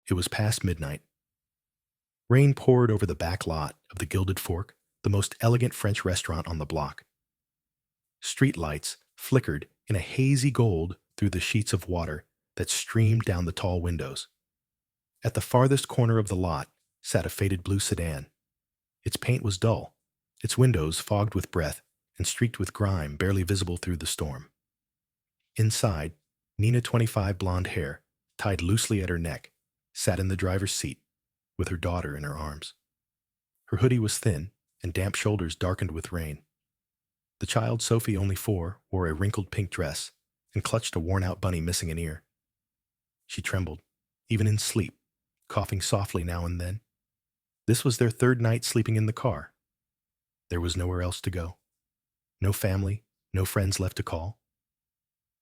It was past midnight. Rain poured over the back lot of the Gilded Fork, the most elegant French restaurant on the block. Street lights flickered in a hazy gold through the sheets of water that streamed down the tall windows. At the farthest corner of the lot sat a faded blue sedan. Its paint was dull, its windows fogged with breath and streaked with grime barely visible through the storm. Inside, Nina, 25, blonde hair, tied loosely at her neck, sat in the driver's seat with her daughter in her arms. Her hoodie was thin, and damp shoulders darkened with rain. The child, Sophie, only 4, wore a wrinkled pink dress and clutched a worn-out bunny missing an ear. She trembled, even in sleep, coughing softly now and then. This was their third night sleeping in the car. There was nowhere else to go. No family, no friends left to call.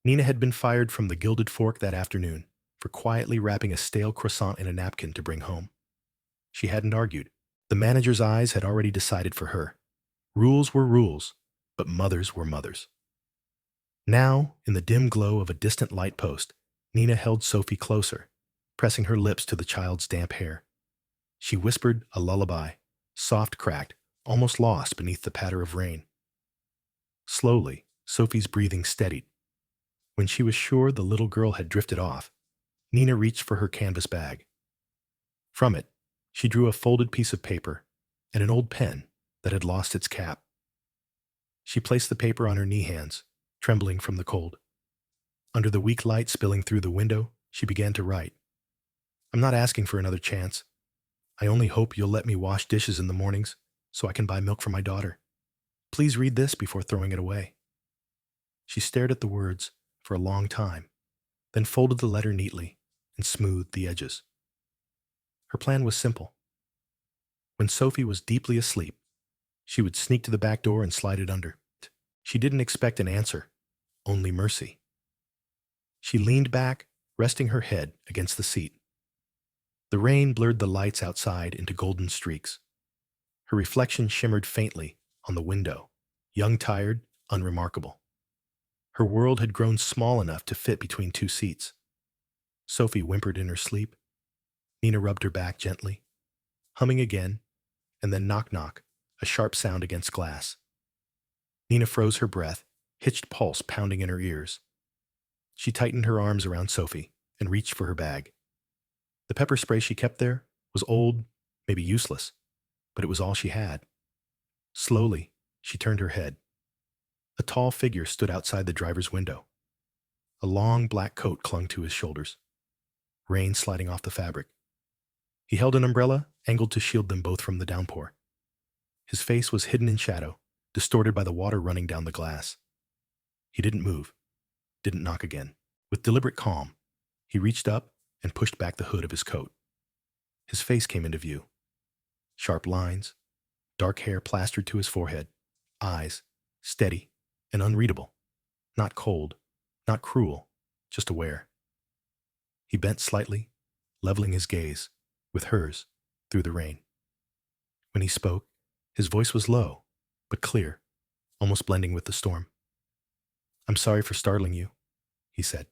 Nina had been fired from the Gilded Fork that afternoon for quietly wrapping a stale croissant in a napkin to bring home. She hadn't argued. The manager's eyes had already decided for her. Rules were rules, but mothers were mothers. Now, in the dim glow of a distant light post, Nina held Sophie closer, pressing her lips to the child's damp hair. She whispered a lullaby, soft, cracked, almost lost beneath the patter of rain. Slowly, Sophie's breathing steadied. When she was sure the little girl had drifted off, Nina reached for her canvas bag. From it, she drew a folded piece of paper and an old pen that had lost its cap. She placed the paper on her knee hands, trembling from the cold. Under the weak light spilling through the window, she began to write. "I'm not asking for another chance. I only hope you'll let me wash dishes in the mornings so I can buy milk for my daughter. Please read this before throwing it away." She stared at the words for a long time, then folded the letter neatly and smoothed the edges. Her plan was simple. When Sophie was deeply asleep, she would sneak to the back door and slide it under. She didn't expect an answer, only mercy. She leaned back, resting her head against the seat. The rain blurred the lights outside into golden streaks. Her reflection shimmered faintly on the window, young, tired, unremarkable. Her world had grown small enough to fit between two seats. Sophie whimpered in her sleep. Nina rubbed her back gently, humming again, and then knock-knock, a sharp sound against glass. Nina froze her breath, hitched pulse pounding in her ears. She tightened her arms around Sophie and reached for her bag. The pepper spray she kept there was old, maybe useless, but it was all she had. Slowly, she turned her head. A tall figure stood outside the driver's window. A long black coat clung to his shoulders, rain sliding off the fabric. He held an umbrella, angled to shield them both from the downpour. His face was hidden in shadow, distorted by the water running down the glass. He didn't move, didn't knock again. With deliberate calm, he reached up and pushed back the hood of his coat. His face came into view. Sharp lines, dark hair plastered to his forehead, eyes, steady and unreadable, not cold, not cruel, just aware. He bent slightly, leveling his gaze, with hers, through the rain. When he spoke, his voice was low, but clear, almost blending with the storm. "I'm sorry for startling you," he said.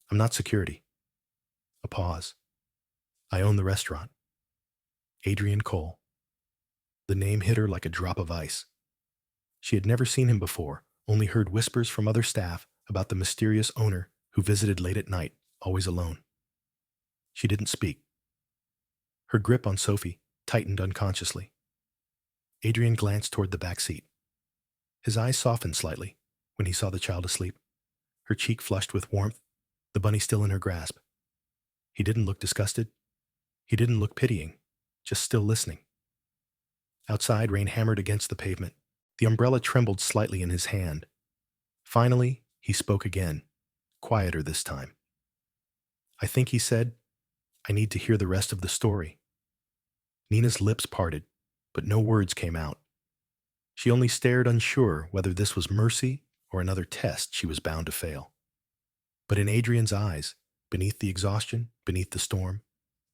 "I'm not security." A pause. "I own the restaurant. Adrian Cole." The name hit her like a drop of ice. She had never seen him before, only heard whispers from other staff about the mysterious owner who visited late at night, always alone. She didn't speak. Her grip on Sophie tightened unconsciously. Adrian glanced toward the back seat. His eyes softened slightly when he saw the child asleep, her cheek flushed with warmth, the bunny still in her grasp. He didn't look disgusted. He didn't look pitying, just still listening. Outside, rain hammered against the pavement. The umbrella trembled slightly in his hand. Finally, he spoke again, quieter this time. "I think," he said, "I need to hear the rest of the story." Nina's lips parted, but no words came out. She only stared, unsure whether this was mercy or another test she was bound to fail. But in Adrian's eyes, beneath the exhaustion, beneath the storm,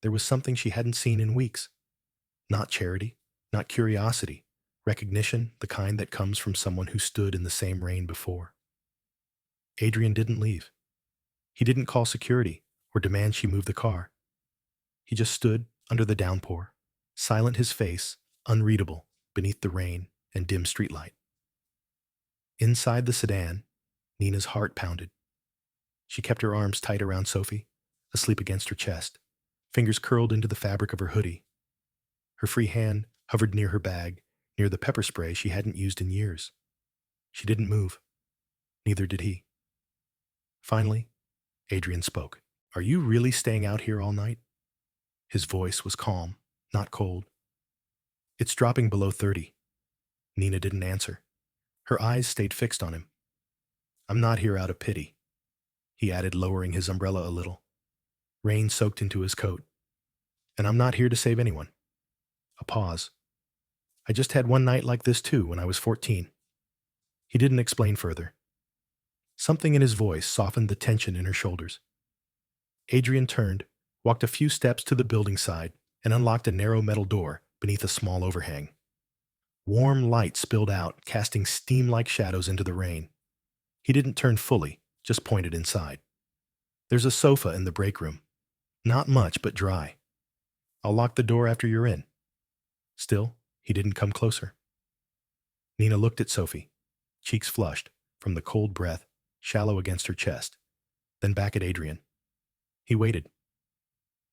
there was something she hadn't seen in weeks. Not charity, not curiosity, recognition, the kind that comes from someone who stood in the same rain before. Adrian didn't leave. He didn't call security or demand she move the car. He just stood under the downpour, silent, his face unreadable beneath the rain and dim streetlight. Inside the sedan, Nina's heart pounded. She kept her arms tight around Sophie, asleep against her chest, fingers curled into the fabric of her hoodie. Her free hand hovered near her bag, near the pepper spray she hadn't used in years. She didn't move. Neither did he. Finally, Adrian spoke. "Are you really staying out here all night?" His voice was calm, not cold. "It's dropping below 30. Nina didn't answer. Her eyes stayed fixed on him. "I'm not here out of pity," he added, lowering his umbrella a little. Rain soaked into his coat. "And I'm not here to save anyone." A pause. "I just had one night like this too when I was 14. He didn't explain further. Something in his voice softened the tension in her shoulders. Adrian turned, walked a few steps to the building side, and unlocked a narrow metal door beneath a small overhang. Warm light spilled out, casting steam-like shadows into the rain. He didn't turn fully, just pointed inside. "There's a sofa in the break room. Not much, but dry. I'll lock the door after you're in." Still, he didn't come closer. Nina looked at Sophie, cheeks flushed from the cold breath shallow against her chest, then back at Adrian. He waited.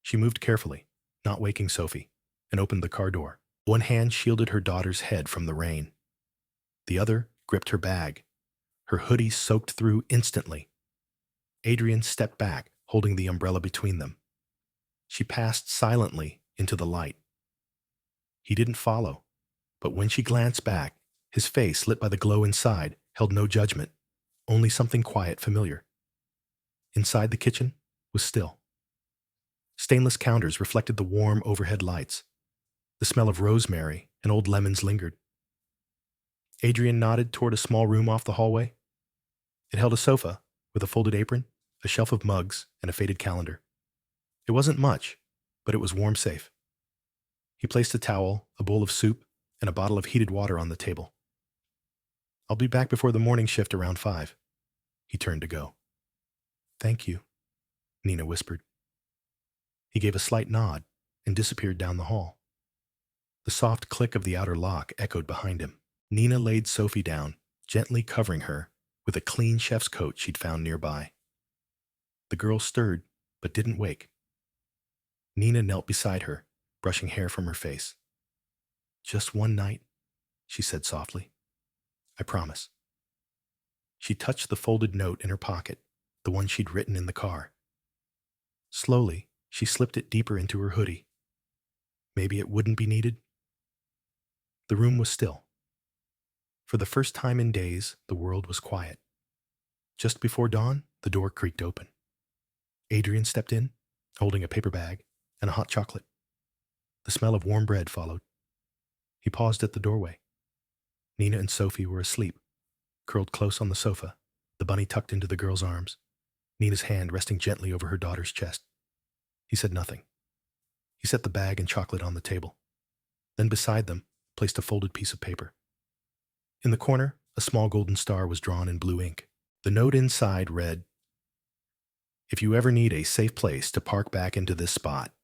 She moved carefully, not waking Sophie, and opened the car door. One hand shielded her daughter's head from the rain. The other gripped her bag. Her hoodie soaked through instantly. Adrian stepped back, holding the umbrella between them. She passed silently into the light. He didn't follow, but when she glanced back, his face, lit by the glow inside, held no judgment, only something quiet, familiar. Inside the kitchen was still. Stainless counters reflected the warm overhead lights. The smell of rosemary and old lemons lingered. Adrian nodded toward a small room off the hallway. It held a sofa with a folded apron, a shelf of mugs, and a faded calendar. It wasn't much, but it was warm safe. He placed a towel, a bowl of soup, and a bottle of heated water on the table. "I'll be back before the morning shift around 5. He turned to go. "Thank you," Nina whispered. He gave a slight nod and disappeared down the hall. The soft click of the outer lock echoed behind him. Nina laid Sophie down, gently covering her with a clean chef's coat she'd found nearby. The girl stirred, but didn't wake. Nina knelt beside her, brushing hair from her face. "Just one night," she said softly. "I promise." She touched the folded note in her pocket, the one she'd written in the car. Slowly, she slipped it deeper into her hoodie. Maybe it wouldn't be needed. The room was still. For the first time in days, the world was quiet. Just before dawn, the door creaked open. Adrian stepped in, holding a paper bag and a hot chocolate. The smell of warm bread followed. He paused at the doorway. Nina and Sophie were asleep, curled close on the sofa, the bunny tucked into the girl's arms, Nina's hand resting gently over her daughter's chest. He said nothing. He set the bag and chocolate on the table. Then beside them, placed a folded piece of paper. In the corner, a small golden star was drawn in blue ink. The note inside read, "If you ever need a safe place to park back into this spot,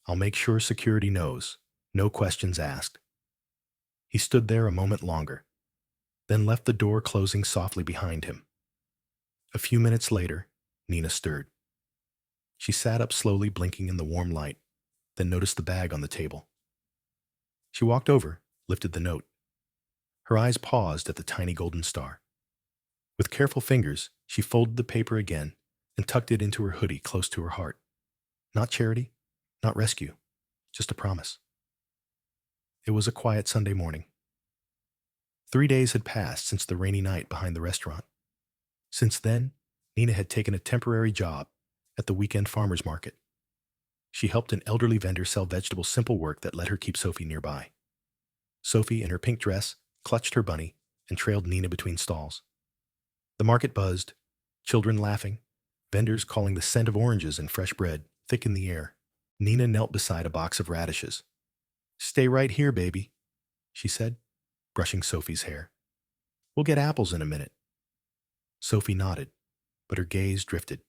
I'll make sure security knows, no questions asked." He stood there a moment longer, then left the door closing softly behind him. A few minutes later, Nina stirred. She sat up slowly, blinking in the warm light, then noticed the bag on the table. She walked over, lifted the note. Her eyes paused at the tiny golden star. With careful fingers, she folded the paper again and tucked it into her hoodie close to her heart. Not charity, not rescue, just a promise. It was a quiet Sunday morning. 3 days had passed since the rainy night behind the restaurant. Since then, Nina had taken a temporary job at the weekend farmer's market. She helped an elderly vendor sell vegetables, simple work that let her keep Sophie nearby. Sophie, in her pink dress, clutched her bunny and trailed Nina between stalls. The market buzzed, children laughing, vendors calling the scent of oranges and fresh bread thick in the air. Nina knelt beside a box of radishes. "Stay right here, baby," she said, brushing Sophie's hair. "We'll get apples in a minute." Sophie nodded, but her gaze drifted.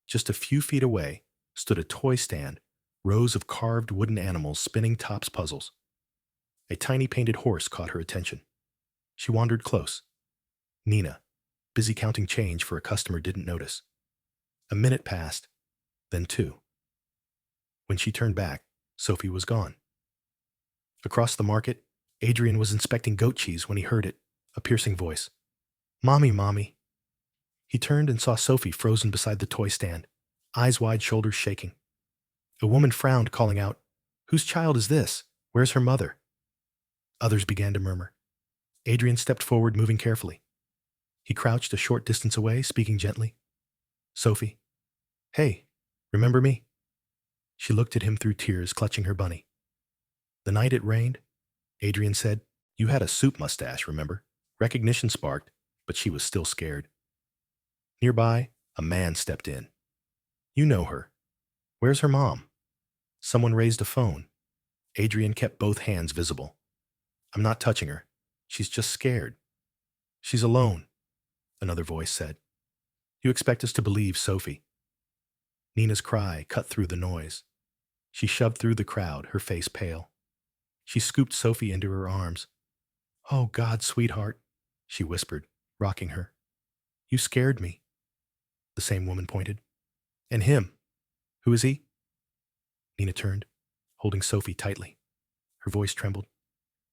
Just a few feet away stood a toy stand rows of carved wooden animals spinning tops puzzles. A tiny painted horse caught her attention. She wandered close. Nina, busy counting change for a customer, didn't notice. A minute passed, then two. When she turned back, Sophie was gone. Across the market, Adrian was inspecting goat cheese when he heard it, a piercing voice. "Mommy, Mommy." He turned and saw Sophie frozen beside the toy stand, eyes wide, shoulders shaking. A woman frowned, calling out, "Whose child is this? Where's her mother?" Others began to murmur. Adrian stepped forward, moving carefully. He crouched a short distance away, speaking gently. "Sophie. Hey, remember me?" She looked at him through tears, clutching her bunny. "The night it rained," Adrian said, "you had a soup mustache, remember?" Recognition sparked, but she was still scared. Nearby, a man stepped in. "You know her. Where's her mom?" Someone raised a phone. Adrian kept both hands visible. "I'm not touching her. She's just scared." "She's alone," another voice said. "You expect us to believe Sophie." Nina's cry cut through the noise. She shoved through the crowd, her face pale. She scooped Sophie into her arms. "Oh, God, sweetheart," she whispered, rocking her. "You scared me." The same woman pointed. "And him? Who is he?" Nina turned, holding Sophie tightly. Her voice trembled.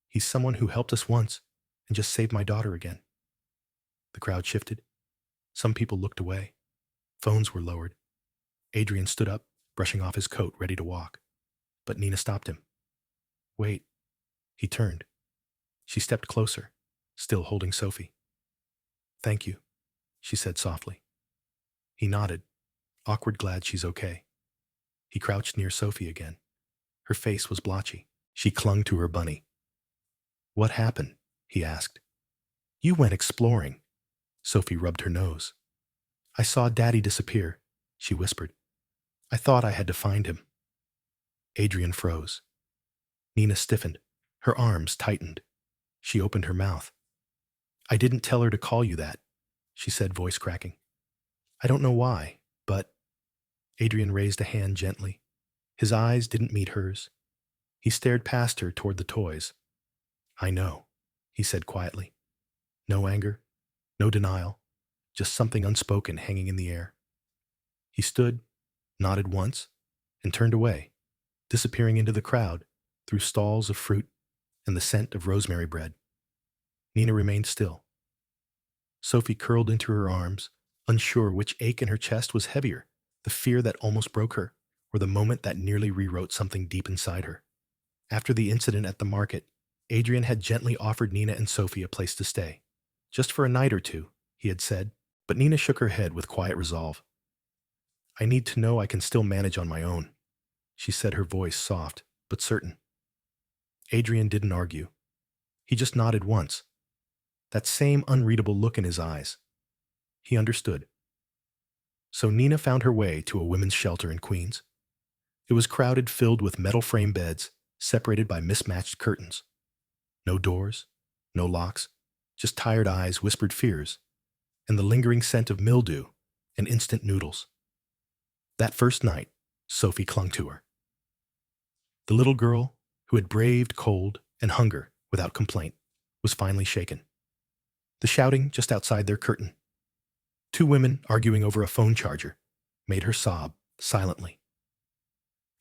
"He's someone who helped us once and just saved my daughter again." The crowd shifted. Some people looked away. Phones were lowered. Adrian stood up, brushing off his coat, ready to walk. But Nina stopped him. "Wait." He turned. She stepped closer, still holding Sophie. "Thank you," she said softly. He nodded, awkward, glad she's okay. He crouched near Sophie again. Her face was blotchy. She clung to her bunny. "What happened?" he asked. "You went exploring." Sophie rubbed her nose. "I saw Daddy disappear," she whispered. "I thought I had to find him." Adrian froze. Nina stiffened. Her arms tightened. She opened her mouth. "I didn't tell her to call you that," she said, voice cracking. "I don't know why, but—" Adrian raised a hand gently. His eyes didn't meet hers. He stared past her toward the toys. "I know," he said quietly. No anger, no denial, just something unspoken hanging in the air. He stood, nodded once, and turned away, disappearing into the crowd through stalls of fruit and the scent of rosemary bread. Nina remained still. Sophie curled into her arms, unsure which ache in her chest was heavier, the fear that almost broke her, or the moment that nearly rewrote something deep inside her. After the incident at the market, Adrian had gently offered Nina and Sophie a place to stay. Just for a night or two, he had said, but Nina shook her head with quiet resolve. "I need to know I can still manage on my own," she said, her voice soft but certain. Adrian didn't argue. He just nodded once. That same unreadable look in his eyes. He understood. So Nina found her way to a women's shelter in Queens. It was crowded, filled with metal frame beds, separated by mismatched curtains. No doors, no locks, just tired eyes, whispered fears, and the lingering scent of mildew and instant noodles. That first night, Sophie clung to her. The little girl, who had braved cold and hunger without complaint, was finally shaken. The shouting just outside their curtain, two women arguing over a phone charger, made her sob silently.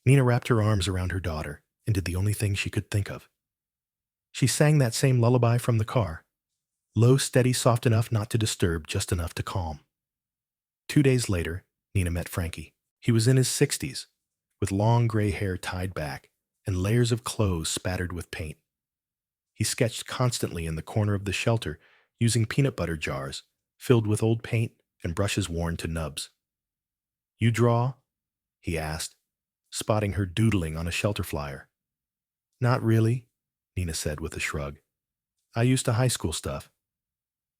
Nina wrapped her arms around her daughter and did the only thing she could think of. She sang that same lullaby from the car, low, steady, soft enough not to disturb, just enough to calm. 2 days later, Nina met Frankie. He was in his 60s, with long gray hair tied back and layers of clothes spattered with paint. He sketched constantly in the corner of the shelter using peanut butter jars filled with old paint and brushes worn to nubs. "You draw?" he asked, spotting her doodling on a shelter flyer. "Not really," Nina said with a shrug. "I used to high school stuff."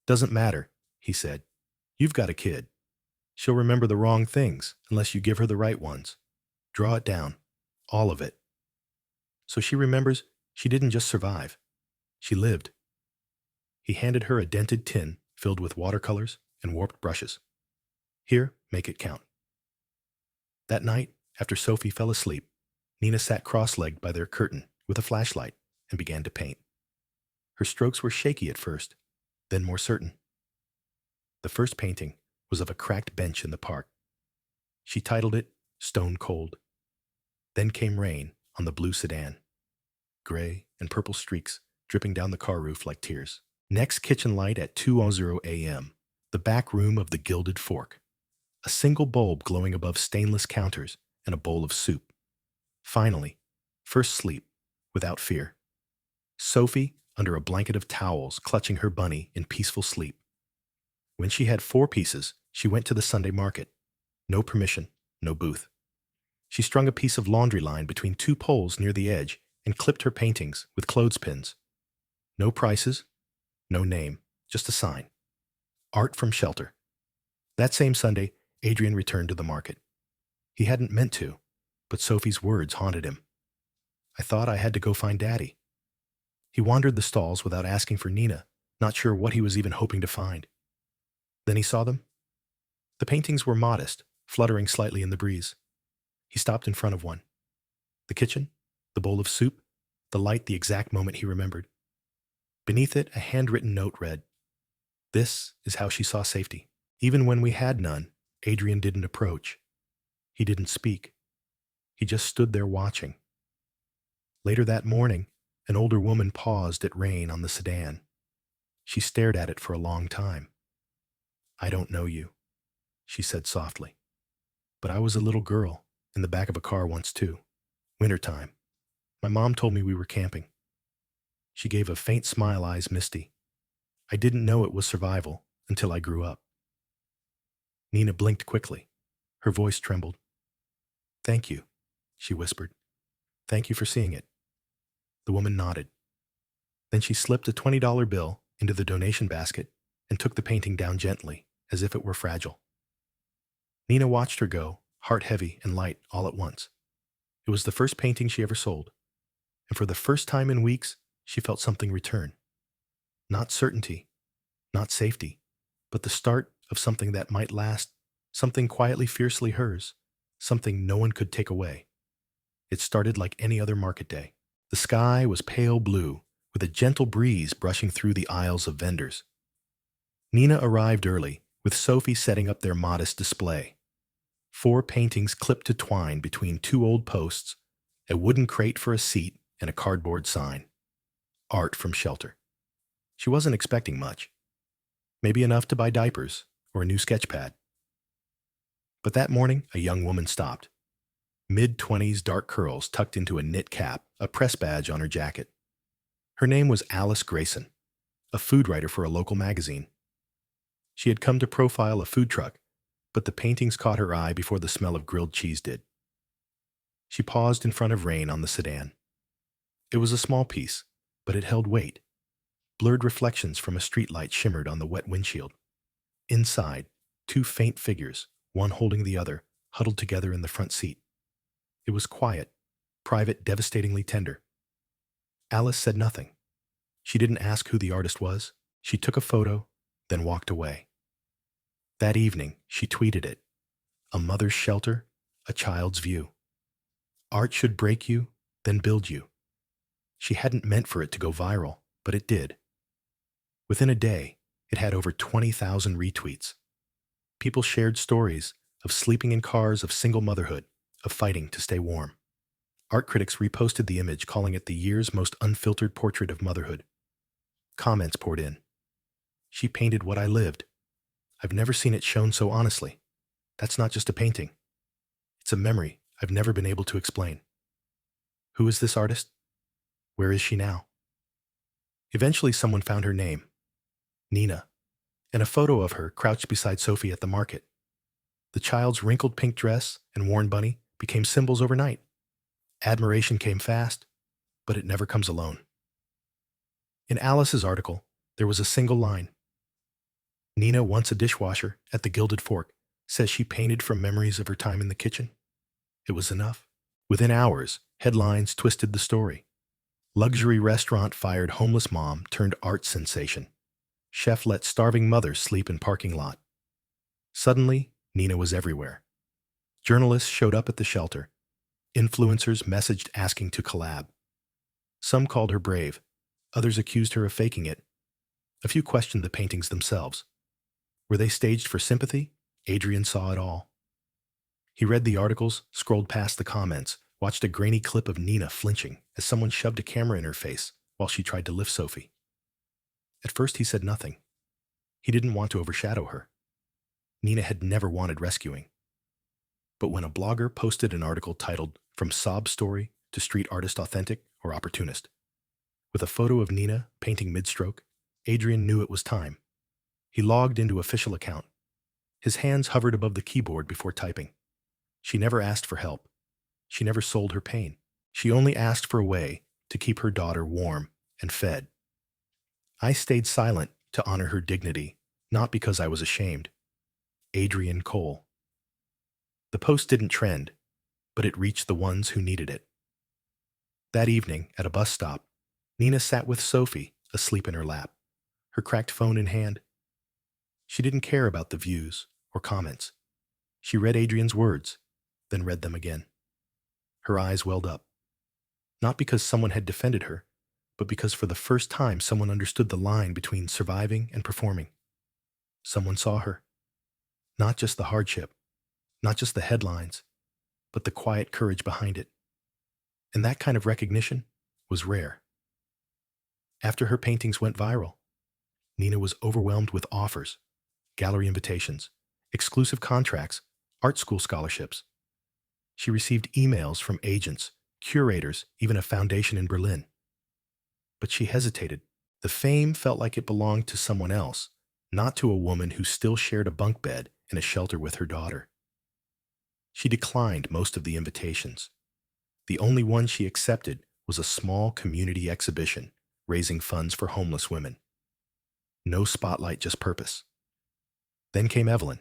"Doesn't matter," he said. "You've got a kid. She'll remember the wrong things unless you give her the right ones. Draw it down. All of it. So she remembers she didn't just survive. She lived." He handed her a dented tin filled with watercolors and warped brushes. "Here, make it count." That night, after Sophie fell asleep, Nina sat cross-legged by their curtain with a flashlight and began to paint. Her strokes were shaky at first, then more certain. The first painting was of a cracked bench in the park. She titled it Stone Cold. Then came rain on the blue sedan, gray and purple streaks dripping down the car roof like tears. Next, kitchen light at 2:00 a.m., the back room of the Gilded Fork. A single bulb glowing above stainless counters and a bowl of soup. Finally, first sleep, without fear. Sophie under a blanket of towels, clutching her bunny in peaceful sleep. When she had 4 pieces, she went to the Sunday market. No permission, no booth. She strung a piece of laundry line between 2 poles near the edge and clipped her paintings with clothespins. No prices, no name, just a sign. Art from Shelter. That same Sunday, Adrian returned to the market. He hadn't meant to, but Sophie's words haunted him. I thought I had to go find Daddy. He wandered the stalls without asking for Nina, not sure what he was even hoping to find. Then he saw them. The paintings were modest, fluttering slightly in the breeze. He stopped in front of one. The kitchen, the bowl of soup, the light the exact moment he remembered. Beneath it, a handwritten note read, "This is how she saw safety. Even when we had none, Adrian didn't approach. He didn't speak. He just stood there watching." Later that morning, an older woman paused at rain on the sedan. She stared at it for a long time. "I don't know you," she said softly. "But I was a little girl in the back of a car once too. Wintertime. My mom told me we were camping." She gave a faint smile, eyes misty. "I didn't know it was survival until I grew up." Nina blinked quickly. Her voice trembled. "Thank you," she whispered. "Thank you for seeing it." The woman nodded. Then she slipped a $20 bill into the donation basket and took the painting down gently, as if it were fragile. Nina watched her go, heart heavy and light all at once. It was the first painting she ever sold, and for the first time in weeks, she felt something return. Not certainty, not safety, but the start of something that might last, something quietly, fiercely hers, something no one could take away. It started like any other market day. The sky was pale blue, with a gentle breeze brushing through the aisles of vendors. Nina arrived early, with Sophie setting up their modest display. 4 paintings clipped to twine between 2 old posts, a wooden crate for a seat, and a cardboard sign. Art from Shelter. She wasn't expecting much. Maybe enough to buy diapers or a new sketch pad. But that morning, a young woman stopped. Mid-20s, dark curls tucked into a knit cap, a press badge on her jacket. Her name was Alice Grayson, a food writer for a local magazine. She had come to profile a food truck, but the paintings caught her eye before the smell of grilled cheese did. She paused in front of Rain on the sedan. It was a small piece, but it held weight. Blurred reflections from a streetlight shimmered on the wet windshield. Inside, 2 faint figures, one holding the other, huddled together in the front seat. It was quiet, private, devastatingly tender. Alice said nothing. She didn't ask who the artist was. She took a photo, then walked away. That evening, she tweeted it. A mother's shelter, a child's view. Art should break you, then build you. She hadn't meant for it to go viral, but it did. Within a day, it had over 20,000 retweets. People shared stories of sleeping in cars, of single motherhood, of fighting to stay warm. Art critics reposted the image, calling it the year's most unfiltered portrait of motherhood. Comments poured in. She painted what I lived. I've never seen it shown so honestly. That's not just a painting. It's a memory I've never been able to explain. Who is this artist? Where is she now? Eventually, someone found her name, Nina, and a photo of her crouched beside Sophie at the market. The child's wrinkled pink dress and worn bunny became symbols overnight. Admiration came fast, but it never comes alone. In Alice's article, there was a single line. Nina, once a dishwasher at the Gilded Fork, says she painted from memories of her time in the kitchen. It was enough. Within hours, headlines twisted the story. Luxury restaurant fired homeless mom turned art sensation. Chef let starving mother sleep in parking lot. Suddenly, Nina was everywhere. Journalists showed up at the shelter. Influencers messaged asking to collab. Some called her brave. Others accused her of faking it. A few questioned the paintings themselves. Were they staged for sympathy? Adrian saw it all. He read the articles, scrolled past the comments, watched a grainy clip of Nina flinching as someone shoved a camera in her face while she tried to lift Sophie. At first he said nothing. He didn't want to overshadow her. Nina had never wanted rescuing. But when a blogger posted an article titled From Sob Story to Street Artist Authentic or Opportunist, with a photo of Nina painting mid-stroke, Adrian knew it was time. He logged into official account. His hands hovered above the keyboard before typing. She never asked for help. She never sold her pain. She only asked for a way to keep her daughter warm and fed. I stayed silent to honor her dignity, not because I was ashamed. Adrian Cole. The post didn't trend, but it reached the ones who needed it. That evening, at a bus stop, Nina sat with Sophie, asleep in her lap, her cracked phone in hand. She didn't care about the views or comments. She read Adrian's words, then read them again. Her eyes welled up. Not because someone had defended her, but because for the first time someone understood the line between surviving and performing. Someone saw her. Not just the hardship, not just the headlines, but the quiet courage behind it. And that kind of recognition was rare. After her paintings went viral, Nina was overwhelmed with offers, gallery invitations, exclusive contracts, art school scholarships. She received emails from agents, curators, even a foundation in Berlin. But she hesitated. The fame felt like it belonged to someone else, not to a woman who still shared a bunk bed in a shelter with her daughter. She declined most of the invitations. The only one she accepted was a small community exhibition raising funds for homeless women. No spotlight, just purpose. Then came Evelyn.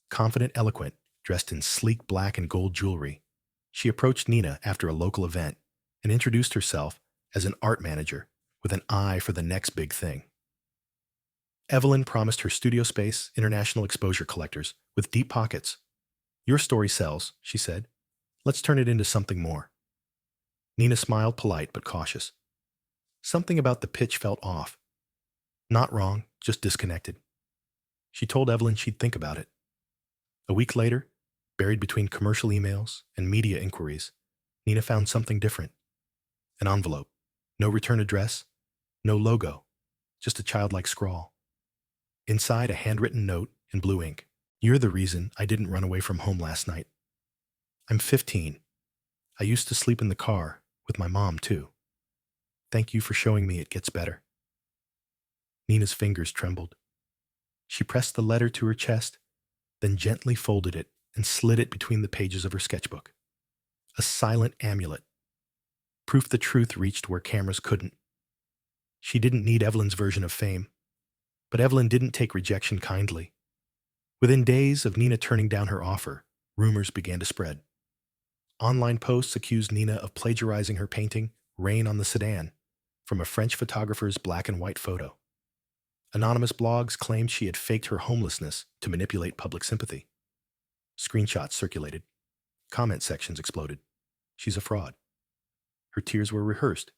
Confident, eloquent, dressed in sleek black and gold jewelry, she approached Nina after a local event and introduced herself as an art manager with an eye for the next big thing. Evelyn promised her studio space international exposure collectors with deep pockets. "Your story sells," she said. "Let's turn it into something more." Nina smiled, polite but cautious. Something about the pitch felt off. Not wrong, just disconnected. She told Evelyn she'd think about it. A week later, buried between commercial emails and media inquiries, Nina found something different. An envelope. No return address, no logo, just a childlike scrawl. Inside, a handwritten note in blue ink. "You're the reason I didn't run away from home last night. I'm 15. I used to sleep in the car with my mom, too. Thank you for showing me it gets better." Nina's fingers trembled. She pressed the letter to her chest, then gently folded it and slid it between the pages of her sketchbook. A silent amulet. Proof the truth reached where cameras couldn't. She didn't need Evelyn's version of fame, but Evelyn didn't take rejection kindly. Within days of Nina turning down her offer, rumors began to spread. Online posts accused Nina of plagiarizing her painting, Rain on the Sedan, from a French photographer's black and white photo. Anonymous blogs claimed she had faked her homelessness to manipulate public sympathy. Screenshots circulated. Comment sections exploded. "She's a fraud." Her tears were rehearsed.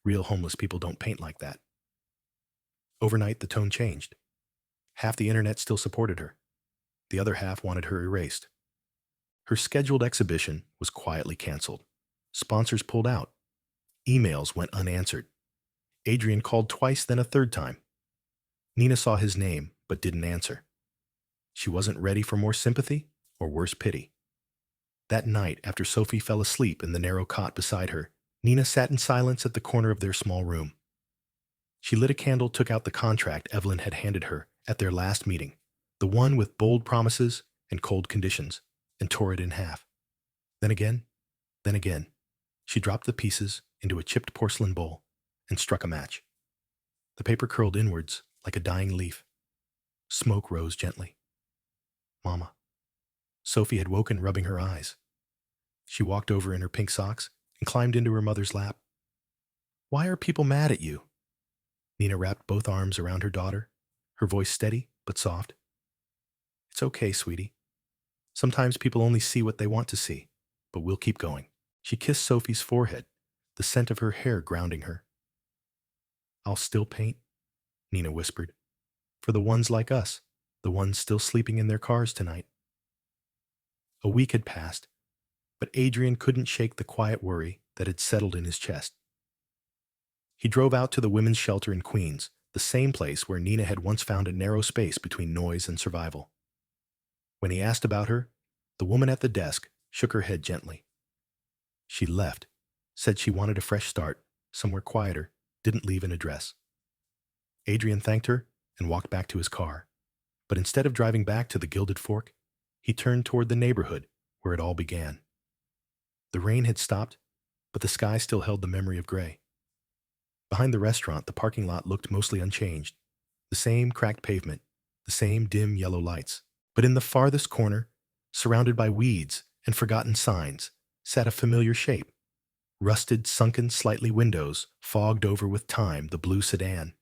Real homeless people don't paint like that. Overnight, the tone changed. Half the internet still supported her. The other half wanted her erased. Her scheduled exhibition was quietly canceled. Sponsors pulled out. Emails went unanswered. Adrian called twice, then a third time. Nina saw his name, but didn't answer. She wasn't ready for more sympathy or worse, pity. That night, after Sophie fell asleep in the narrow cot beside her, Nina sat in silence at the corner of their small room. She lit a candle, took out the contract Evelyn had handed her at their last meeting, the one with bold promises and cold conditions, and tore it in half. Then again, she dropped the pieces into a chipped porcelain bowl and struck a match. The paper curled inwards like a dying leaf. Smoke rose gently. "Mama." Sophie had woken, rubbing her eyes. She walked over in her pink socks and climbed into her mother's lap. "Why are people mad at you?" Nina wrapped both arms around her daughter, her voice steady but soft. "It's okay, sweetie. Sometimes people only see what they want to see, but we'll keep going." She kissed Sophie's forehead, the scent of her hair grounding her. "I'll still paint," Nina whispered, "for the ones like us, the ones still sleeping in their cars tonight." A week had passed, but Adrian couldn't shake the quiet worry that had settled in his chest. He drove out to the women's shelter in Queens, the same place where Nina had once found a narrow space between noise and survival. When he asked about her, the woman at the desk shook her head gently. She left, said she wanted a fresh start, somewhere quieter, didn't leave an address. Adrian thanked her and walked back to his car, but instead of driving back to the Gilded Fork, he turned toward the neighborhood where it all began. The rain had stopped, but the sky still held the memory of gray. Behind the restaurant, the parking lot looked mostly unchanged. The same cracked pavement, the same dim yellow lights. But in the farthest corner, surrounded by weeds and forgotten signs, sat a familiar shape. Rusted, sunken, slightly windows, fogged over with time, the blue sedan.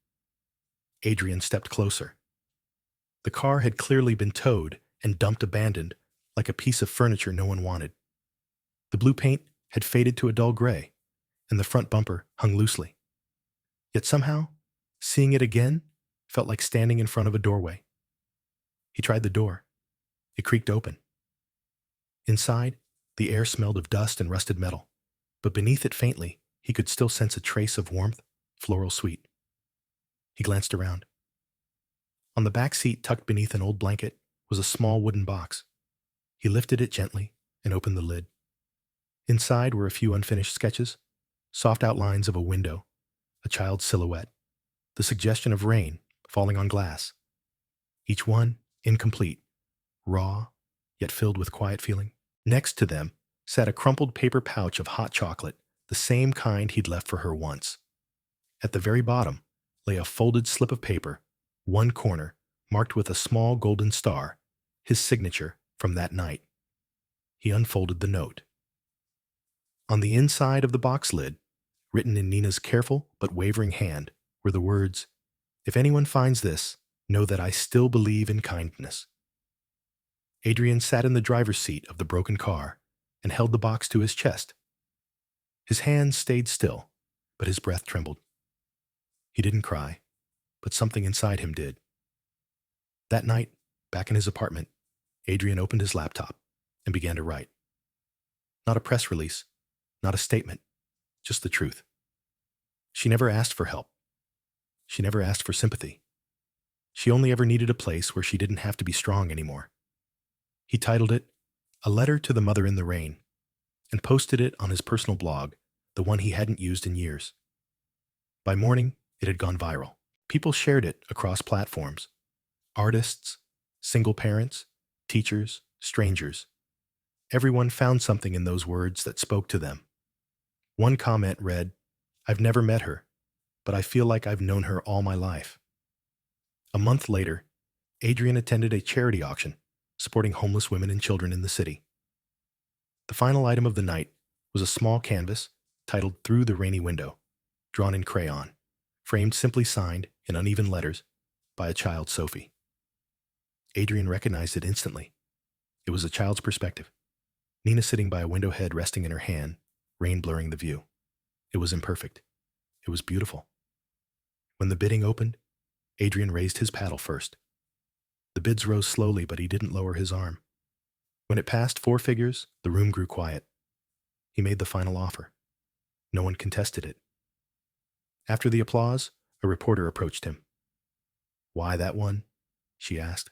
Adrian stepped closer. The car had clearly been towed and dumped abandoned, like a piece of furniture no one wanted. The blue paint had faded to a dull gray, and the front bumper hung loosely. Yet somehow, seeing it again felt like standing in front of a doorway. He tried the door. It creaked open. Inside, the air smelled of dust and rusted metal, but beneath it faintly, he could still sense a trace of warmth, floral sweet. He glanced around. On the back seat, tucked beneath an old blanket, was a small wooden box. He lifted it gently and opened the lid. Inside were a few unfinished sketches, soft outlines of a window, a child's silhouette, the suggestion of rain falling on glass. Each one incomplete, raw, yet filled with quiet feeling. Next to them sat a crumpled paper pouch of hot chocolate, the same kind he'd left for her once. At the very bottom lay a folded slip of paper, one corner marked with a small golden star, his signature from that night. He unfolded the note. On the inside of the box lid, written in Nina's careful but wavering hand, were the words, "If anyone finds this, know that I still believe in kindness." Adrian sat in the driver's seat of the broken car and held the box to his chest. His hands stayed still, but his breath trembled. He didn't cry, but something inside him did. That night, back in his apartment, Adrian opened his laptop and began to write. Not a press release, not a statement, just the truth. She never asked for help. She never asked for sympathy. She only ever needed a place where she didn't have to be strong anymore. He titled it, "A Letter to the Mother in the Rain," and posted it on his personal blog, the one he hadn't used in years. By morning, it had gone viral. People shared it across platforms. Artists, single parents, teachers, strangers. Everyone found something in those words that spoke to them. One comment read, "I've never met her, but I feel like I've known her all my life." A month later, Adrian attended a charity auction supporting homeless women and children in the city. The final item of the night was a small canvas titled "Through the Rainy Window," drawn in crayon, framed simply signed in uneven letters by a child, Sophie. Adrian recognized it instantly. It was a child's perspective. Nina sitting by a window head resting in her hand, rain blurring the view. It was imperfect. It was beautiful. When the bidding opened, Adrian raised his paddle first. The bids rose slowly, but he didn't lower his arm. When it passed 4 figures, the room grew quiet. He made the final offer. No one contested it. After the applause, a reporter approached him. "Why that one?" she asked.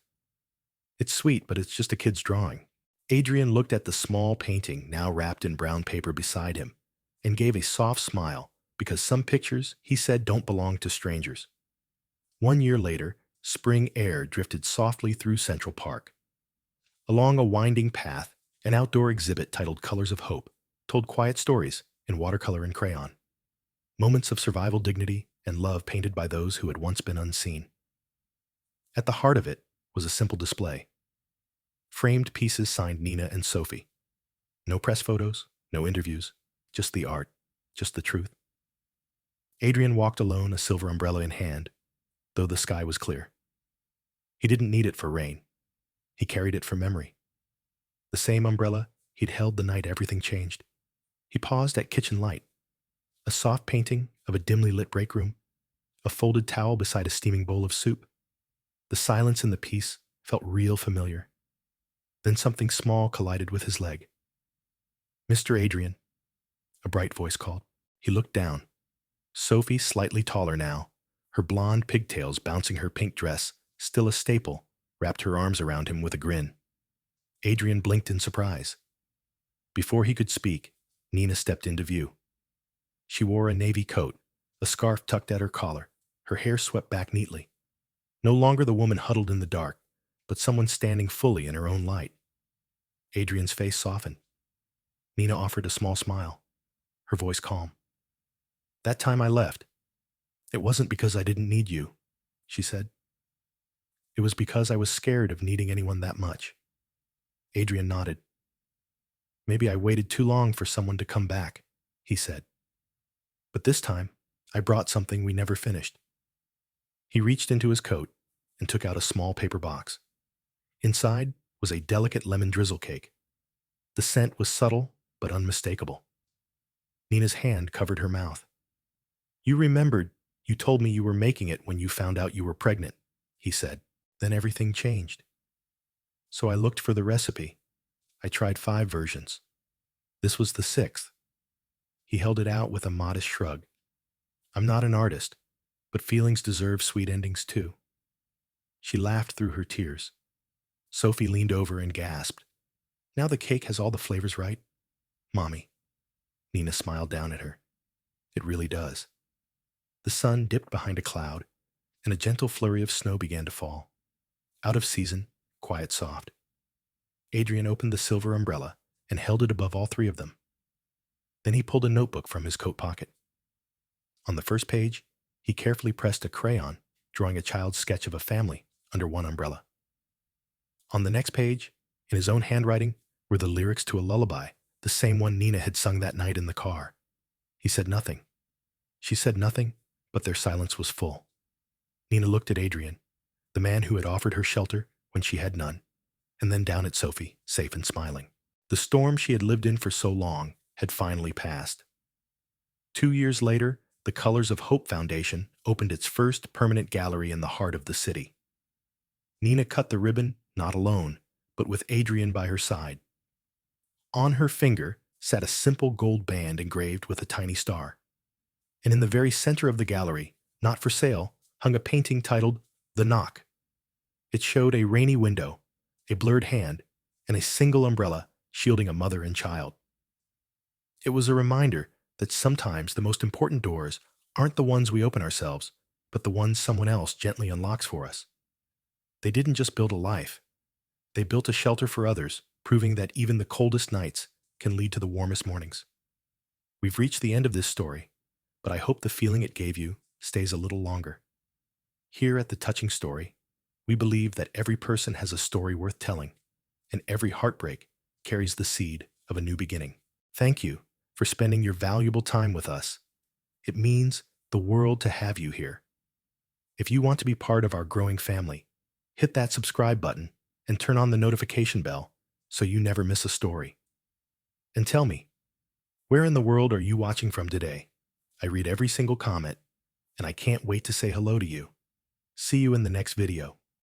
"It's sweet, but it's just a kid's drawing." Adrian looked at the small painting now wrapped in brown paper beside him and gave a soft smile because some pictures, he said, don't belong to strangers. 1 year later, spring air drifted softly through Central Park. Along a winding path, an outdoor exhibit titled "Colors of Hope" told quiet stories in watercolor and crayon. Moments of survival dignity and love painted by those who had once been unseen. At the heart of it was a simple display. Framed pieces signed Nina and Sophie. No press photos, no interviews, just the art, just the truth. Adrian walked alone, a silver umbrella in hand, though the sky was clear. He didn't need it for rain. He carried it for memory. The same umbrella he'd held the night everything changed. He paused at kitchen light, a soft painting of a dimly lit break room, a folded towel beside a steaming bowl of soup. The silence in the piece felt real familiar. Then something small collided with his leg. "Mr. Adrian," a bright voice called. He looked down. Sophie, slightly taller now, her blonde pigtails bouncing her pink dress, still a staple, wrapped her arms around him with a grin. Adrian blinked in surprise. Before he could speak, Nina stepped into view. She wore a navy coat, a scarf tucked at her collar, her hair swept back neatly. No longer the woman huddled in the dark, but someone standing fully in her own light. Adrian's face softened. Nina offered a small smile, her voice calm. "That time I left, it wasn't because I didn't need you," she said. "It was because I was scared of needing anyone that much." Adrian nodded. "Maybe I waited too long for someone to come back," he said. "But this time, I brought something we never finished." He reached into his coat and took out a small paper box. Inside was a delicate lemon drizzle cake. The scent was subtle but unmistakable. Nina's hand covered her mouth. "You remembered you told me you were making it when you found out you were pregnant," he said. "Then everything changed. So I looked for the recipe. I tried 5 versions. This was the 6th. He held it out with a modest shrug. "I'm not an artist, but feelings deserve sweet endings too." She laughed through her tears. Sophie leaned over and gasped. "Now the cake has all the flavors right?" "Mommy." Nina smiled down at her. "It really does." The sun dipped behind a cloud, and a gentle flurry of snow began to fall. Out of season, quiet soft. Adrian opened the silver umbrella and held it above all 3 of them. Then he pulled a notebook from his coat pocket. On the first page, he carefully pressed a crayon, drawing a child's sketch of a family under one umbrella. On the next page, in his own handwriting, were the lyrics to a lullaby, the same one Nina had sung that night in the car. He said nothing. She said nothing, but their silence was full. Nina looked at Adrian, the man who had offered her shelter when she had none, and then down at Sophie, safe and smiling. The storm she had lived in for so long had finally passed. 2 years later, the Colors of Hope Foundation opened its first permanent gallery in the heart of the city. Nina cut the ribbon, not alone, but with Adrian by her side. On her finger sat a simple gold band engraved with a tiny star. And in the very center of the gallery, not for sale, hung a painting titled "The Knock." It showed a rainy window, a blurred hand, and a single umbrella shielding a mother and child. It was a reminder that sometimes the most important doors aren't the ones we open ourselves, but the ones someone else gently unlocks for us. They didn't just build a life. They built a shelter for others, proving that even the coldest nights can lead to the warmest mornings. We've reached the end of this story, but I hope the feeling it gave you stays a little longer. Here at The Touching Story, we believe that every person has a story worth telling, and every heartbreak carries the seed of a new beginning. Thank you for spending your valuable time with us. It means the world to have you here. If you want to be part of our growing family, hit that subscribe button and turn on the notification bell so you never miss a story. And tell me, where in the world are you watching from today? I read every single comment, and I can't wait to say hello to you. See you in the next video.